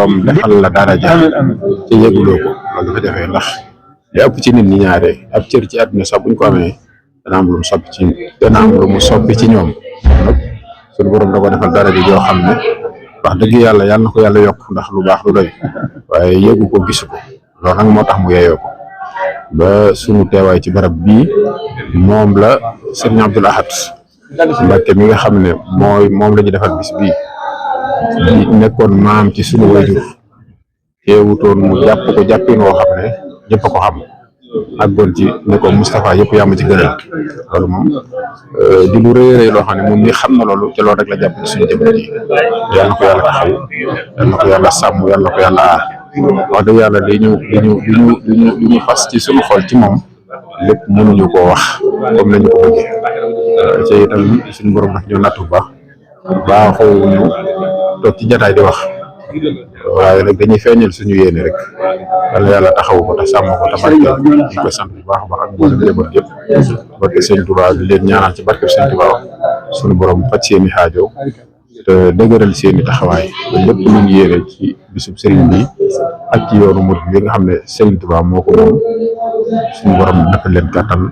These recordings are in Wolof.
defal la daraja ci yëguloo ko loolu dafa jafe ndax li ëpp ci nit ñi ñaare ab cër ci àdduna sax buñ ko amee dana am lu mu soppi ci ñoom nag suñu borom da ko defal daraja joo xam ne wax dëgg yàlla na ko yàlla yokk ndax lu baax lu doy waaye yëgu ko gisu ko loolu nag moo tax mu yeyoo ko ba sunu teewaay ci barab bii moom la Serigne Abdoul Ahad Mbacké mi nga xam ne moom la ñu defal bis bii di nekkoon maam ci sunu wayjur teewutoon mu jàpp ko jàppin woo xam ne ñëpp a ko xam àggoon ci ne ko Moustapha yëpp yaa ma ci gënal loolu moom di lu rëy rëy loo xam ne moom mi xam na loolu te loolu rek la jàpp ci suñu jëmm ji yal na ko yàlla taxaw yal na ko yàlla sàmm yal na ko yàlla aar wax dëgg yàlla li ñu fas ci suñu xol ci moom lépp mënuñu koo wax comme nañu ko bëggee ci itam suñu borom daf ñu nattu bu baaxoo ñu toog ci jataay di wax waaye nag dañuy feeñal suñu yéene rek yàlla taxawu ko te sàmm ko te barkeel ñu koy sant bu baax a baax ak mboolem njaboot yëpp barke sëñ Touba di leen ñaanal ci barke sëñ Touba suñu borom faj seeni xaajo te dëgëral seeni taxawaay ba lépp lu ñu yéene ci bisub sëriñ bi ak ci yoonu murid bi nga xam ne sëriñ Touba moo ko moom suñu borom dafa leen kàttan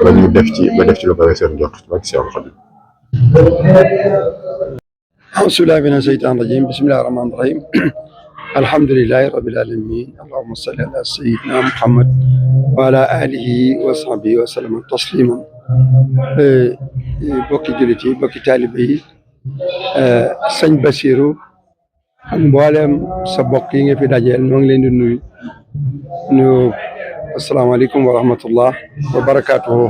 ba ñu def ci lu ko seen jot barke Seexul Xadiim. أعوذ بالله من الشيطان الرجيم بسم الله الرحمن الرحيم الحمد لله رب العالمين اللهم صل على سيدنا محمد وعلى آله وصحبه وسلم تسليما bokki jullit yi bokki taalibe yi sëñ Bassirou ak mboolem sa bokk yi nga fi dajeel ñoo ngi leen di nuyu asalaamaaleykum wa rahmatullah wa barakaatuhu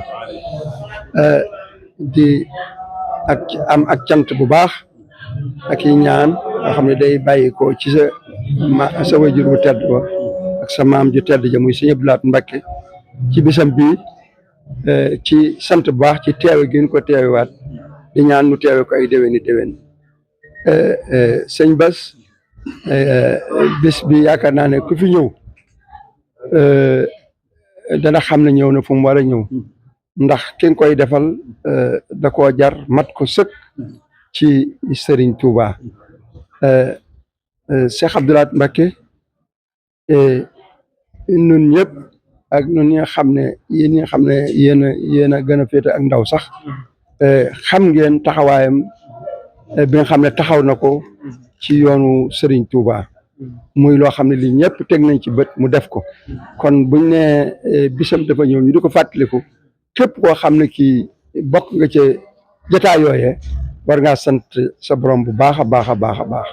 di ak cant bu baax ak i ñaan nga xam ne day bàyyi ko ci sa wajur bu tedd ba ak sa maam ju tedd ja muy sëñ Abdoul Ahad Mbacké ci bisam bii ci sant bu baax ci teewe gi ñu ko teewewaat di ñaan nu teewe ko ay déwéni déwén sëñ Bass bis bi yaakaar naa ne ku fi ñëw dana xam ne ñëw na fu mu war a ñëw ndax ki nga koy defal da koo jar mat ko sëkk ci Serigne Touba Cheikh Abdoul Ahad Mbacké ñun ñëpp ak ñun ñi nga xam ne yéen a gën a féete ak ndaw sax xam ngeen taxawaayam bi nga xam ne taxaw na ko ci yoonu Serigne Touba muy loo xam ne lii ñëpp teg nañ ci bët mu def ko kon buñ ne bisam dafa ñëw ñu di ko fàttaliku képp koo xam ne kii bokk nga ci jotaay yooyee war ngaa sant sa borom bu baax a baax a baax a baax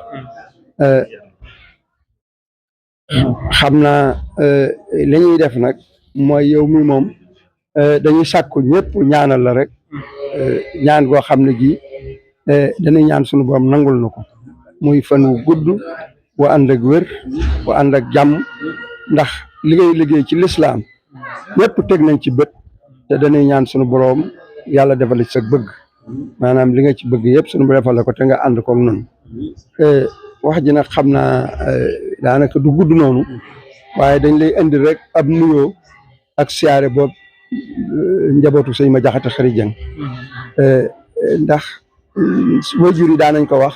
xam naa li ñuy def nag mooy yow mi moom dañuy sàkku ñëpp ñaanal la rek ñaan goo xam ne gii dañuy ñaan sunu borom nangul na ko muy fan wu gudd wa ànd ak wér wa ànd ak jàmm ndax li ngay liggéey ci lislaam ñëpp teg nañ ci bët te dañuy ñaan sunu borom yàlla defal ci sa bëgg maanaam li nga ci bëgg yëpp sunu borom defal la ko te nga ànd koog noonu wax ji nag xam naa daanaka du gudd noonu waaye dañ lay indi rek ab nuyoo ak siyaare boobu njabootu sëñ ma jaxate xëri jëng ndax wajur yi daanañ ko wax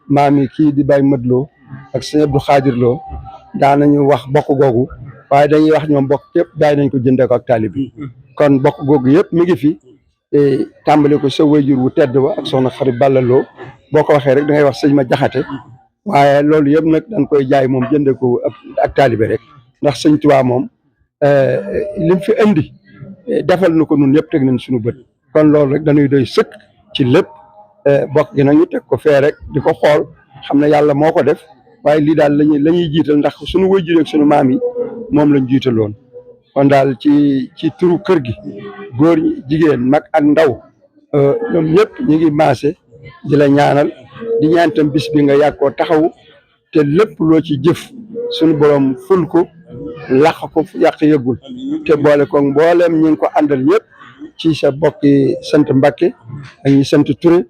maam yi kii di Baye Madloo ak sëñ Abdou Khadir Lo daanañu wax bokk googu waaye dañuy wax ñoom bokk yëpp daay nañ ko jëndee ko ak taalib bi kon bokk googu yëpp mi ngi fi tàmbale ko sa wajur wu tedd ba ak soxna xarit Balla Lo boo ko waxee rek da ngay wax sëñ ma jaxate waaye loolu yëpp nag dañ koy jaay moom jëndee ko ak taalibe rek ndax sëñ Tuubaa moom lim fi indi defal nu ko nun yëpp teg nañ suñu bët kon loolu rek dañuy doy sëkk ci lépp bokk gi nag ñu teg ko fee rek di ko xool xam ne yàlla moo ko def waaye lii daal la ñuy jiital ndax suñu waajur ak suñu maam yi moom lañ jiitaloon kon daal ci turu kër gi góor ñi jigéen mag ak ndaw ñoom ñëpp ñu ngi maase di la ñaanal di ñaan tam bis bi nga yàgg koo taxawu te lépp loo ci jëf suñu borom ful ko làq ko yàq yëggul te boole ko mbooleem ñi ngi ko àndal ñëpp ci sa bokki sant Mbacké ak ñi sant Touré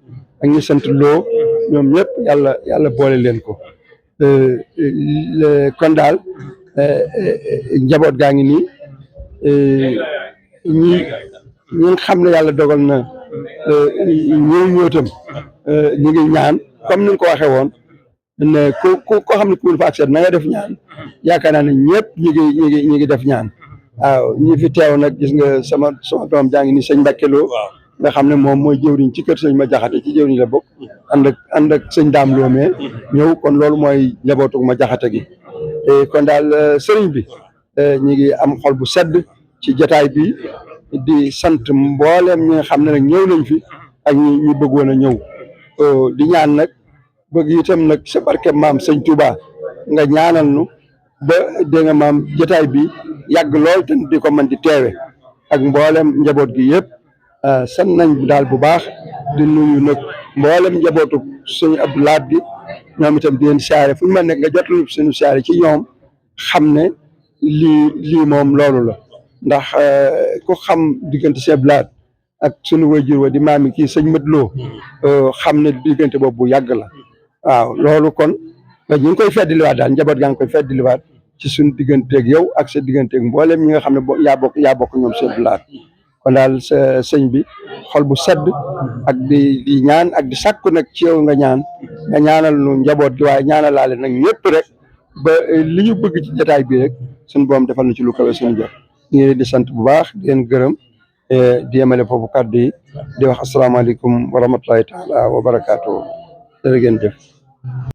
ak ñi sant Lo ñoom ñëpp yàlla boole leen ko kon daal njaboot gaa ngi nii ñi xam ne yàlla dogal na ñëw tam ñu ngi ñaan comme ni nga ko waxee woon ne ko xam ne ku fa accès na nga def ñaan yaakaar naa ne ñëpp ñi ngi def ñaan waaw ñi fi teew nag gis nga sama doom jaa ngi ni sëñ Mbacke Lo nga xam ne moom mooy jëwriñ ci kër sëñ ma jaxate ci jëwriñ la bokk ànd ak sëñ Daam Loomee ñëw kon loolu mooy njabootu ma jaxate gi kon daal sëriñ bi ñi ngi am xol bu sedd ci jotaay bi di sant mbooleem ñi nga xam ne nag ñëw nañ fi ak ñi bëggoon a ñëw di ñaan nag bëgg itam nag sa barke maam sëñ Touba nga ñaanal nu ba dégg nga maam jotaay bi yàgg lool te di ko mën di teewe ak mboolem njaboot gi yëpp sant nañ daal bu baax di nuyu nag mboolem njabootu sëñ Abdou Lahad gi ñoom itam di leen siyaare fu ñu mën nekk nga jotal suñu siyaare ci ñoom xam ne lii moom loolu la ndax ku xam diggante sëñ Abdou Lahad ak suñu wayjur wa di maami kii sëñ Mat Lo xam ne diggante boobu bu yàgg la waaw loolu kon ñu ngi koy feddiliwaat daal njaboot gaa ngi koy feddiliwaat ci suñu digganteeg yow ak sa digganteeg mboolem ñi nga xam ne yaa bokk ñoom sëñ Abdou Lahad kon daal sa sëñ bi xol bu sedd ak di ñaan ak di sàkku nag ci yow nga ñaanal nu njaboot gi waaye ñaanalaale nag ñëpp rek ba li ñu bëgg ci jotaay bi rek suñu boom defal na ci lu kawe suñu jot ñu ngi leen di sant bu baax di leen gërëm di yemale foofu kàddu yi di wax asalaamaaleykum wa rahmatulahi taala wa barakaatu jërë ngeen jëf